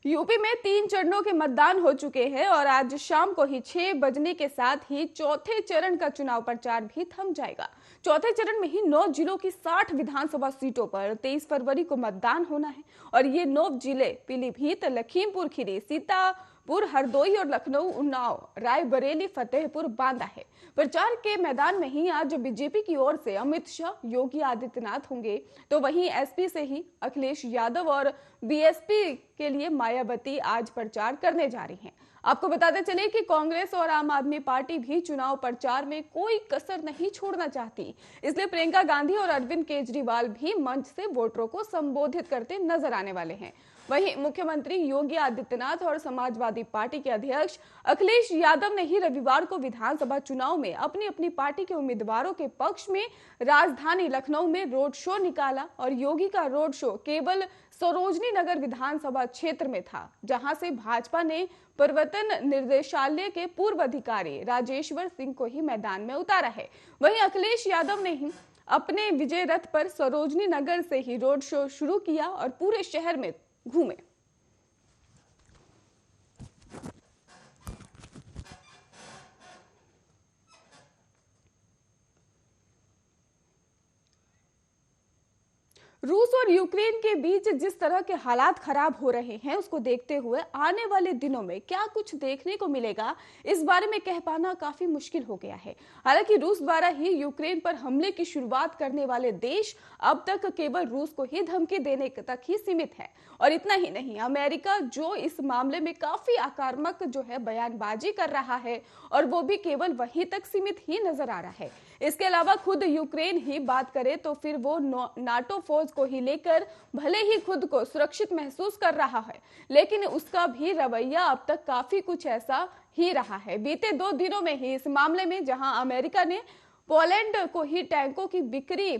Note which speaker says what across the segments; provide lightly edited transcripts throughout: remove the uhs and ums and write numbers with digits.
Speaker 1: UP में 3 चरणों के मतदान हो चुके हैं और आज शाम को ही 6 बजने के साथ ही चौथे चरण का चुनाव प्रचार भी थम जाएगा। चौथे चरण में ही 9 जिलों की 60 विधानसभा सीटों पर 23 फरवरी को मतदान होना है और ये 9 जिले पीलीभीत, लखीमपुर खीरी, सीतापुर, हरदोई और लखनऊ, उन्नाव, रायबरेली, फतेहपुर, बांदा है। प्रचार के मैदान में ही आज बीजेपी की ओर से अमित शाह, योगी आदित्यनाथ होंगे, तो वहीं एसपी से ही अखिलेश यादव और बीएसपी के लिए मायावती आज प्रचार करने जा रही हैं। आपको बताते चले कि कांग्रेस और आम आदमी पार्टी भी चुनाव प्रचार में कोई कसर नहीं छोड़ना चाहती, इसलिए प्रियंका गांधी और अरविंद केजरीवाल भी मंच से वोटरों को संबोधित करते नजर आने वाले हैं। वहीं मुख्यमंत्री योगी आदित्यनाथ और समाजवादी पार्टी के अध्यक्ष अखिलेश यादव ने ही रविवार को विधानसभा चुनाव में अपनी अपनी पार्टी के उम्मीदवारों के पक्ष में राजधानी लखनऊ में रोड शो निकाला और योगी का रोड शो केवल सरोजनी नगर विधानसभा क्षेत्र में था, जहां से भाजपा ने प्रवर्तन निर्देशालय के पूर्व अधिकारी राजेश्वर सिंह को ही मैदान में उतारा है। वहीं अखिलेश यादव ने ही अपने विजय रथ पर सरोजनी नगर से ही रोड शो शुरू किया और पूरे शहर में घूमे। रूस और यूक्रेन के बीच जिस तरह के हालात खराब हो रहे हैं, उसको देखते हुए आने वाले दिनों में क्या कुछ देखने को मिलेगा, इस बारे में कह पाना काफी मुश्किल हो गया है। हालांकि रूस द्वारा ही यूक्रेन पर हमले की शुरुआत करने वाले देश अब तक केवल रूस को ही धमकी देने तक ही सीमित है और इतना ही नहीं, अमेरिका जो इस मामले में काफी आक्रामक जो है बयानबाजी कर रहा है और वो भी केवल वहीं तक सीमित ही नजर आ रहा है। इसके अलावा खुद यूक्रेन ही बात करे तो फिर वो नाटो फौज को ही लेकर भले ही खुद को सुरक्षित महसूस कर रहा है, लेकिन उसका भी रवैया अब तक काफी कुछ ऐसा ही रहा है। बीते 2 दिनों में ही इस मामले में जहां अमेरिका ने पोलैंड को ही टैंकों की बिक्री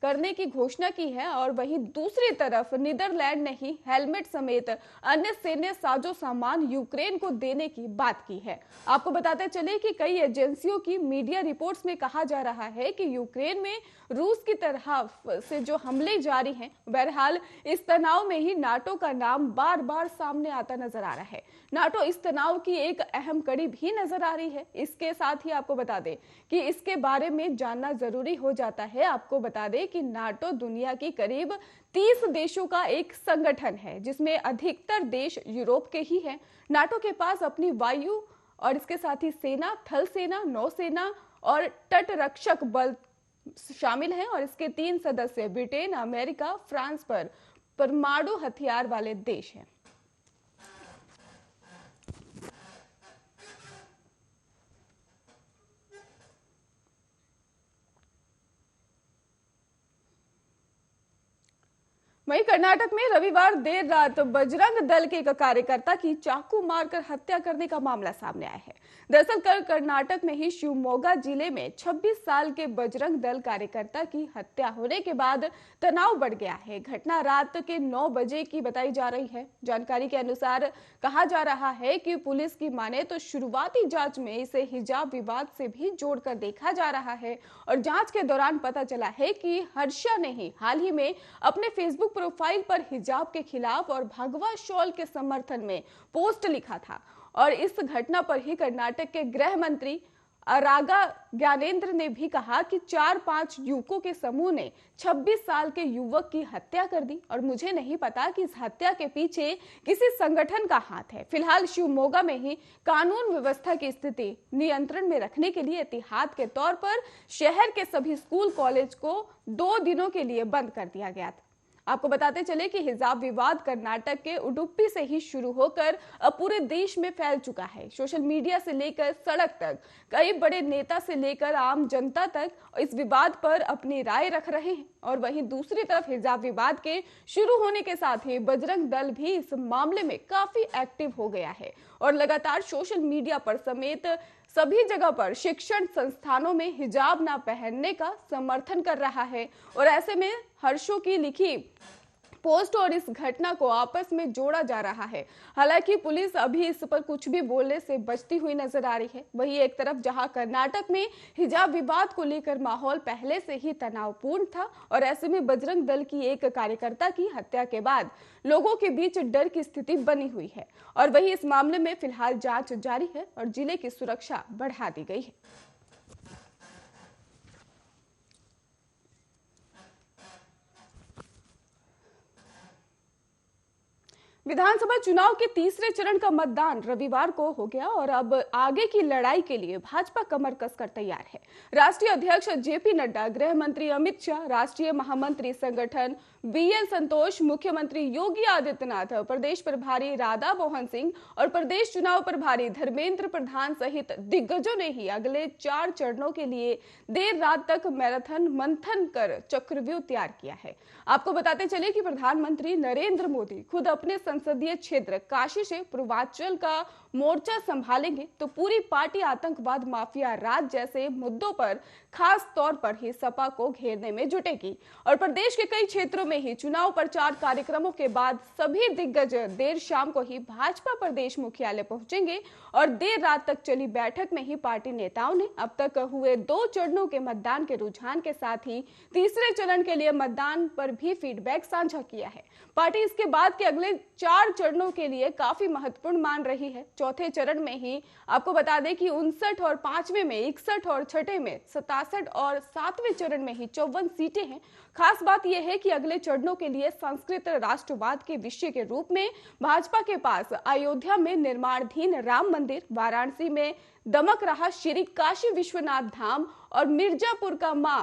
Speaker 1: करने की घोषणा की है और वहीं दूसरी तरफ नीदरलैंड ने ही हेलमेट समेत अन्य सैन्य साजो सामान यूक्रेन को देने की बात की है। आपको बताते चले कि कई एजेंसियों की मीडिया रिपोर्ट्स में कहा जा रहा है कि यूक्रेन में रूस की तरफ से जो हमले जारी हैं, बहरहाल इस तनाव में ही नाटो का नाम बार बार सामने आता नजर आ रहा है। नाटो इस तनाव की एक अहम कड़ी भी नजर आ रही है। इसके साथ ही आपको बता दें कि इसके बारे में जानना जरूरी हो जाता है। आपको बता दें कि नाटो दुनिया की करीब 30 देशों का एक संगठन है, जिसमें अधिकतर देश यूरोप के ही हैं। नाटो के पास अपनी वायु और इसके साथ ही सेना, थल सेना, नौसेना और तटरक्षक बल शामिल हैं और इसके 3 सदस्य ब्रिटेन, अमेरिका, फ्रांस पर परमाणु हथियार वाले देश हैं। वहीं कर्नाटक में रविवार देर रात बजरंग दल के एक कार्यकर्ता की चाकू मारकर हत्या करने का मामला सामने आया है। दरअसल कल कर्नाटक में ही शिवमोगा जिले में 26 साल के बजरंग दल कार्यकर्ता की हत्या होने के बाद तनाव बढ़ गया है। घटना रात के 9 बजे की बताई जा रही है। जानकारी के अनुसार कहा जा रहा है कि पुलिस की माने तो शुरुआती जांच में इसे हिजाब विवाद से भी जोड़कर देखा जा रहा है और जांच के दौरान पता चला है कि हर्षा ने ही हाल ही में अपने फेसबुक प्रोफाइल पर हिजाब के खिलाफ और भगवा शॉल के समर्थन में पोस्ट लिखा था और इस घटना पर ही कर्नाटक के गृह मंत्री अरागा ज्ञानेंद्र ने भी कहा कि 4-5 युवकों के समूह ने 26 साल के युवक की हत्या कर दी और मुझे नहीं पता कि इस हत्या के पीछे किसी संगठन का हाथ है। फिलहाल शिवमोगा में ही कानून व्यवस्था की स्थिति नियंत्रण में रखने के लिए एहतियात के तौर पर शहर के सभी स्कूल कॉलेज को 2 दिनों के लिए बंद कर दिया गया था। आपको बताते चले कि हिजाब विवाद कर्नाटक के उडुपी से ही शुरू होकर अब पूरे देश में फैल चुका है। सोशल मीडिया से लेकर सड़क तक कई बड़े नेता से लेकर आम जनता तक इस विवाद पर अपनी राय रख रहे हैं और वहीं दूसरी तरफ हिजाब विवाद के शुरू होने के साथ ही बजरंग दल भी इस मामले में काफी एक्टिव हो गया है और लगातार सोशल मीडिया पर समेत सभी जगह पर शिक्षण संस्थानों में हिजाब ना पहनने का समर्थन कर रहा है और ऐसे में हर्षों की लिखी पोस्ट और इस घटना को आपस में जोड़ा जा रहा है। हालांकि पुलिस अभी इस पर कुछ भी बोलने से बचती हुई नजर आ रही है। वहीं एक तरफ जहां कर्नाटक में हिजाब विवाद को लेकर माहौल पहले से ही तनावपूर्ण था और ऐसे में बजरंग दल की एक कार्यकर्ता की हत्या के बाद लोगों के बीच डर की स्थिति बनी हुई है और वहीं इस मामले में फिलहाल जांच जारी है और जिले की सुरक्षा बढ़ा दी गई है। विधानसभा चुनाव के तीसरे चरण का मतदान रविवार को हो गया और अब आगे की लड़ाई के लिए भाजपा कमर कसकर तैयार है। राष्ट्रीय अध्यक्ष जेपी नड्डा, गृह मंत्री अमित शाह, राष्ट्रीय महामंत्री संगठन बीएल संतोष, मुख्यमंत्री योगी आदित्यनाथ, प्रदेश प्रभारी राधा मोहन सिंह और प्रदेश चुनाव प्रभारी धर्मेंद्र प्रधान सहित दिग्गजों ने ही अगले 4 चरणों के लिए देर रात तक मैराथन मंथन कर चक्रव्यूह तैयार किया है। आपको बताते चले कि प्रधानमंत्री नरेंद्र मोदी खुद अपने संसदीय क्षेत्र काशी से पूर्वांचल का मोर्चा संभालेंगे तो पूरी पार्टी आतंकवाद, माफिया राज जैसे मुद्दों पर खास तौर पर ही सपा को घेरने में जुटेगी और प्रदेश के कई क्षेत्रों में ही चुनाव प्रचार कार्यक्रमों के बाद सभी दिग्गज देर शाम को ही भाजपा प्रदेश मुख्यालय पहुंचेंगे और देर रात तक चली बैठक में ही पार्टी नेताओं ने अब तक हुए 2 चरणों के मतदान के रुझान के साथ ही तीसरे चरण के लिए मतदान पर भी फीडबैक साझा किया है। पार्टी इसके बाद के अगले 4 चरणों के लिए काफी महत्वपूर्ण मान रही है। चौथे चरण में ही आपको बता दें कि 59 और 5वें में 61 और छठे में 67 और 7वें चरण में ही 54 सीटें हैं। खास बात यह है कि अगले चरणों के लिए संस्कृत राष्ट्रवाद के विषय के रूप में भाजपा के पास अयोध्या में निर्माणाधीन राम मंदिर, वाराणसी में दमक रहा श्री काशी विश्वनाथ धाम और मिर्जापुर का मां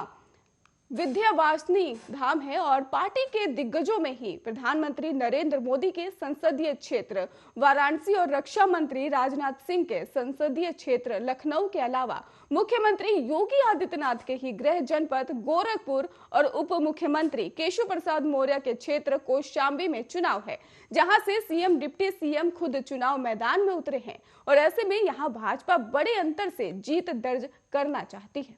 Speaker 1: विंध्यवासिनी धाम है और पार्टी के दिग्गजों में ही प्रधानमंत्री नरेंद्र मोदी के संसदीय क्षेत्र वाराणसी और रक्षा मंत्री राजनाथ सिंह के संसदीय क्षेत्र लखनऊ के अलावा मुख्यमंत्री योगी आदित्यनाथ के ही गृह जनपद गोरखपुर और उप मुख्यमंत्री केशव प्रसाद मौर्य के क्षेत्र कौशाम्बी में चुनाव है, जहां से सीएम, डिप्टी सीएम खुद चुनाव मैदान में उतरे हैं और ऐसे में यहां भाजपा बड़े अंतर से जीत दर्ज करना चाहती है।